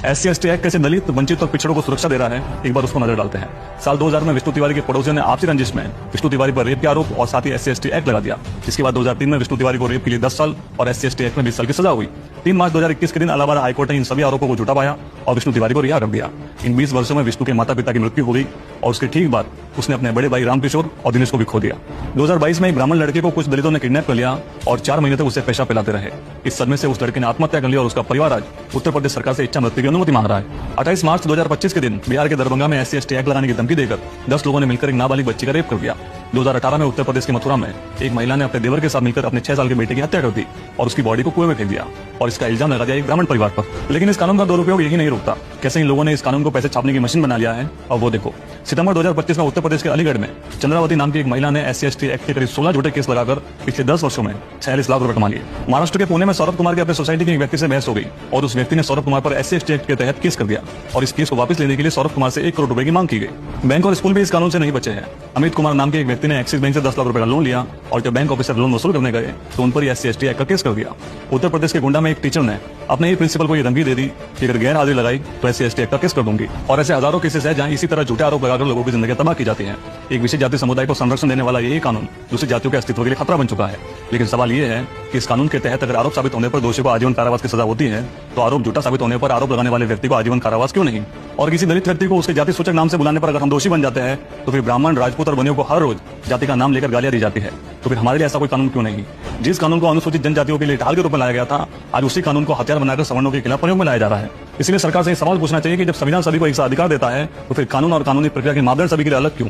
SC/ST act कैसे दलित, वंचित और पिछड़ों को सुरक्षा दे रहा है, एक बार उसको नजर डालते हैं। साल 2000 में विष्णु तिवारी के पड़ोसियों ने आपसी रंजिश में विष्णु तिवारी पर रेप के आरोप और साथ ही SC/ST एक्ट लगा दिया, जिसके बाद 2003 में विष्णु तिवारी को रेप के लिए 10 साल और SC/ST एक्ट में 20 साल की सजा हुई। 3 मार्च 2021 के दिन इलाहाबाद हाईकोर्ट ने इन सभी आरोपों को झूठा पाया और विष्णु तिवारी को रिहा कर दिया। इन 20 वर्षों में विष्णु के माता पिता की मृत्यु हो गई और उसके ठीक बाद उसने अपने बड़े भाई रामकिशोर और दिनेश को भी खो दिया। 2022 में एक ब्राह्मण लड़के को कुछ दलितों ने किडनैप कर लिया और 4 महीने तक उसे पेशा पिलाते रहे। इस सदमे से उस लड़के ने आत्महत्या कर ली और उसका परिवार आज उत्तर प्रदेश सरकार से इच्छा मृत्यु की अनुमति मांग रहा है। 28 मार्च 2025 के दिन बिहार के दरभंगा में SC/ST एक्ट लगाने की धमकी देकर 10 लोगों ने मिलकर एक नाबालिग बच्ची का रेप कर दिया। 2018 में उत्तर प्रदेश के मथुरा में एक महिला ने अपने देवर के साथ मिलकर अपने 6 साल के बेटे की हत्या कर दी और उसकी बॉडी को कुएं में फेंक दिया और इसका इल्जाम लगा दिया एक ब्राह्मण परिवार पर। लेकिन इस कानून का दुरुपयोग यही नहीं रुकता, कैसे इन लोगों ने इस कानून को पैसे छापने की मशीन बना लिया है। और वो देखो, सितंबर 2025 में उत्तर प्रदेश के अलीगढ़ में चंद्रावती नाम की एक महिला ने SC/ST एक्ट के करीब 16 झूठे केस लगाकर पिछले 10 वर्षों में 46 लाख रुपए कमा लिए। महाराष्ट्र के पुणे में सौरभ कुमार की अपने सोसाइटी के एक व्यक्ति से बहस हो गई और उस व्यक्ति ने सौरभ कुमार पर SC/ST एक्ट के तहत केस कर दिया और इस केस को वापस लेने के लिए सौरभ कुमार से 1 करोड़ रुपए की मांग की गई। बैंक और स्कूल भी इस कानून से नहीं बचे हैं। अमित कुमार नाम के एक व्यक्ति ने एक्सिस बैंक से 10 लाख रुपए का लोन लिया और जब बैंक ऑफिसर लोन वसूल करने गए तो उन पर SC/ST एक्ट का केस कर दिया। उत्तर प्रदेश के गोंडा में एक टीचर ने अपने ही प्रिंसिपल को ये धमकी दे दी कि अगर गैर हाजिरी लगाई तो SC/ST एक्ट का केस कर दूंगी। और ऐसे हजारों केसेस है जहां इसी तरह झूठे आरोप लगाकर लोगों की जिंदगी तबाह की जाती है। एक विशेष जाति समुदाय को संरक्षण देने वाला यही कानून दूसरी जातियों के अस्तित्व के लिए खतरा बन चुका है। लेकिन सवाल ये है कि इस कानून के तहत अगर आरोप साबित होने पर दोषी को आजीवन कारावास की सजा होती है तो आरोप झूठा साबित होने पर आरोप लगाने वाले व्यक्ति को आजीवन कारावास क्यों नहीं? और किसी दलित व्यक्ति को उसके जाति सूचक नाम से बुलाने पर अगर हम दोषी बन जाते हैं तो फिर ब्राह्मण, राजपूत और बनियों को हर रोज जाति का नाम लेकर गालियां दी जाती है। तो फिर हमारे लिए ऐसा कोई कानून क्यों नहीं? जिस कानून को अनुसूचित जनजातियों के लिए ढाल के रूप में लाया गया था, आज उसी कानून को हथियार बनाकर सवर्णों के खिलाफ प्रयोग में लाया जा रहा है। इसलिए सरकार से सवाल पूछना चाहिए कि जब संविधान सभी को एक सा अधिकार देता है तो फिर कानून और कानूनी प्रक्रिया के मापदंड सभी के लिए अलग क्यों?